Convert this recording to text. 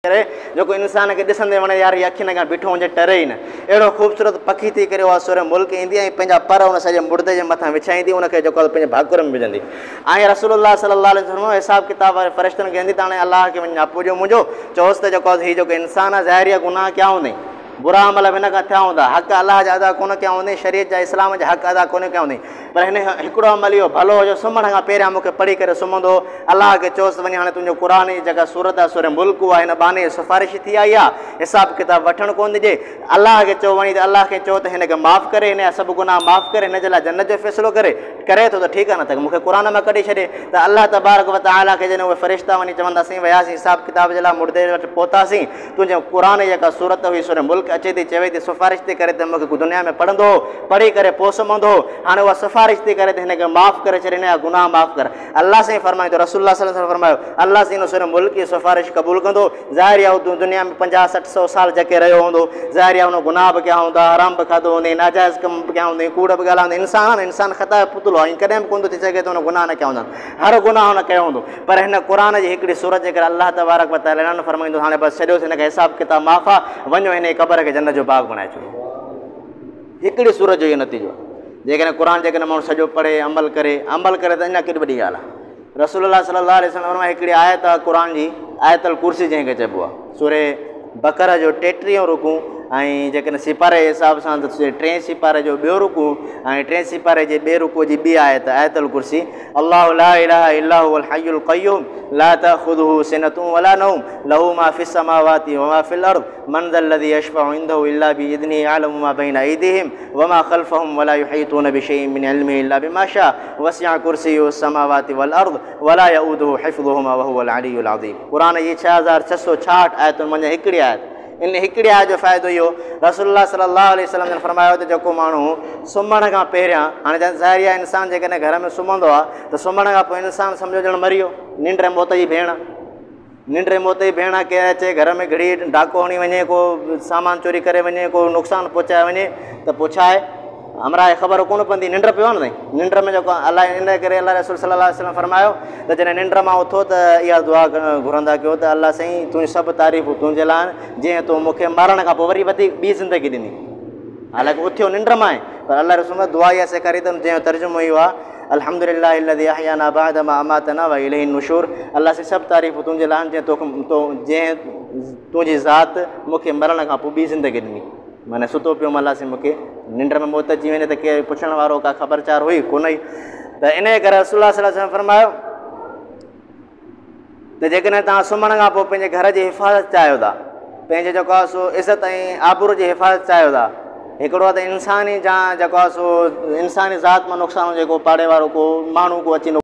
करे जो इंसान के ॾिसंदे वणे यार ये अखियुनि खां बीठो हुजे टरे ई न। अहिड़ो ख़ूबसूरत पखी थी करे उहा सूरह मुल्क ईंदी ऐं पंहिंजा पर उन सॼे मुर्दे जे मथां विछाईंदी, उनखे जेको पंहिंजे भाकुर में विझंदी। ऐं रसूलुल्लाह सल्लल्लाहु अलैहि वसल्लम हिसाब किताब वारे फ़रिश्तनि खे ईंदी त हाणे अलाह खे वञी आपूजो मुंहिंजो चओसि त जेको हीउ जेको इंसान आहे ज़ाहिरी गुनाह कया हूंदई, बुरा अमल हिन खां थिया हूंदा, हक़ अलाह जा अदा कोन कया हूंदई, शरीयत जा इस्लाम जा हक़ अदा कोन कया हूंदई, पर हिन हिकिड़ो अमल इहो भलो हुयो सुम्हण खां पहिरियां मूंखे पढ़ी करे सुम्हंदो। अलाह खे चओसि वञी हाणे तुंहिंजो क़ुर जी जेका सूरत आहे सूरह मुल्क आहे हिन बहाने सिफ़ारिश थी आई आहे, हिसाब किताब वठणु कोन ॾिजे। अलाह खे चओ वञी त अलाह खे चओ त हिनखे माफ़ु करे, हिन जा सभु गुनाह माफ़ु करे, हिन जे लाइ जन्नत जो फ़ैसिलो करे थो त ठीकु आहे, न त मूंखे क़ुर मां कढी छॾे। त अलाह तबारक व तआला खे जॾहिं उहे फ़रिश्ता वञी चवंदासीं वियासीं हिसाब किताब जे लाइ मुर्दे वटि पहुतासीं, तुंहिंजे क़ुर जी जेका सूरत हुई सूरह मुल्क अचे थी, चवे थी सिफ़ारिश थी करे त मूंखे दुनिया में पढ़ंदो, पढ़ी करे पोइ सुम्हंदो, हाणे उहा सिफ़ारिश थी करे त हिनखे माफ़ु करे छॾे, हिन जा गुनाह माफ़ु कर। अलाह साईं फरमायो, रसूलुल्लाह सल्लल्लाहु अलैहि वसल्लम फरमायो अलाह साईं सूरह मुल्क जी सिफ़ारिश क़बूल कंदो। ज़ाहिर आहे दुनिया में 50-60-100 साल जेके रहियो हूंदो, ज़ाहिर आहे हुन गुनाह बि कया हूंदा, हराम बि खाधो हूंदई, नाजाइज़ कम बि कया हूंदई, कूड़ बि ॻाल्हाईंदो, इंसान ख़ता जो पुतलो आहे, कॾहिं बि कोन थो थी सघे त हुन गुनाह न कया हूंदा, हर गुनाह हुन कयो हूंदो। पर हिन क़ुर जी हिकिड़ी सूरत जे करे अलाह तबारक व तआला न फरमाईंदो हाणे बसि छॾियोसि, हिनखे हिसाब किताब माफ़ आहे, वञो हिन जी क़बर खे जन्नत जो बाग़ बणाए छॾियो। हिकिड़ी सूरत जो इहो नतीजो आहे। जेकॾहिं क़ुर जेकॾहिं माण्हू सॼो पढ़े अमल करे त अञा केॾी वॾी ॻाल्हि आहे। रसूलुल्लाह सल्लल्लाहु अलैहि वसल्लम हिकिड़ी आयत आहे क़ुर जी, आयतुल कुर्सी जंहिंखे चइबो आहे, सूरह बक़रा जो 33 रुकू ऐं जेकॾहिं सिपारे जे हिसाब सां त 3 सिपारे जो ॿियो रुकू ऐं 3 सिपारे जे ॿिए रुकू जी ॿी आयत आयतुल कुर्सी, अल्लाहु ला इलाहा इल्ला हुवल हय्युल क़य्यूम ला तअख़ुज़ुहु सिनतुन वला नौम लहू मा फ़िस समावाति व मा फ़िल अर्ज़ मन ज़ल्लज़ी यशफ़अउ इंदहु इल्ला बिइज़्निही यअलमु मा बैना अयदीहिम व मा ख़ल्फ़हुम वला युहीतून बिशैइन मिन इल्मिही इल्ला बिमा शाअ वसिअ कुर्सियुहु समावाति वल अर्ज़ वला यऊदुहु हिफ़्ज़ुहुमा व हुवल अलियुल अज़ीम। क़ुर जी 6666 आयतुनि मंझि हिकिड़ी आयत, इन हिकिड़ी आयत जो फ़ाइदो इहो रसूलुल्लाह सल्लल्लाहु अलैहि वसल्लम ने फरमायो त जेको माण्हू सुम्हण खां पहिरियां, हाणे ज़ाहिर आहे इंसान जेकॾहिं घर में सुम्हंदो आहे त सुम्हण खां पोइ इंसान सम्झो ॼण मरी वियो, निंड मौत जी भेण, निंड मौत जी भेण केरु अचे घर में घड़ी डाको हणी वञे, को सामान चोरी करे वञे, को नुक़सानु पहुचाए वञे त पुछाए हमरा ख़बर कोन पवंदी, निंड पियो आहे न साईं, निंड में जेको अलाह इन करे अलाह रसूल सल्लल्लाहु अलैहि वसल्लम फरमायो त जॾहिं निंड मां उथो त इहा दुआ घुरंदा कयो त अलाह साईं तुंहिंजी सभु तारीफ़ूं तुंहिंजे लाइ, जीअं तूं मूंखे मारण खां पोइ वरी वधीक ॿी ज़िंदगी ॾिनी, हालांकि उथियो निंड मां आहे, पर अलाह रसूल दुआ इहा सेखारी अथनि जंहिंजो तर्जुमो इहो आहे अल्हम्दुलिल्लाह अल्लज़ी अहयाना बअद मा अमातना व इलैहि नुशूर। अलाह साईं सभु तारीफ़ूं तुंहिंजे लाइ, जंहिं तुंहिंजी ज़ात मूंखे मरण खां पोइ ॿी ज़िंदगी ॾिनी, माना सुतो पियो अलाह साईं मूंखे निंड में मौत अची वञे त केरु पुछण वारो का ख़बरचार हुई कोन हुई। त इन करे रसूलुल्लाह सल्लल्लाहु अलैहि वसल्लम फरमायो त जेकॾहिं तव्हां सुम्हण खां पोइ पंहिंजे घर जी हिफ़ाज़त चाहियो था, पंहिंजे जेको आहे सो इज़त ऐं आबरू जी हिफ़ाज़त चाहियो था, हिकिड़ो आहे त इंसानी जा जेको आहे सो इंसानी ज़ात मां नुक़सानु जेको पाड़े वारो को माण्हू को अची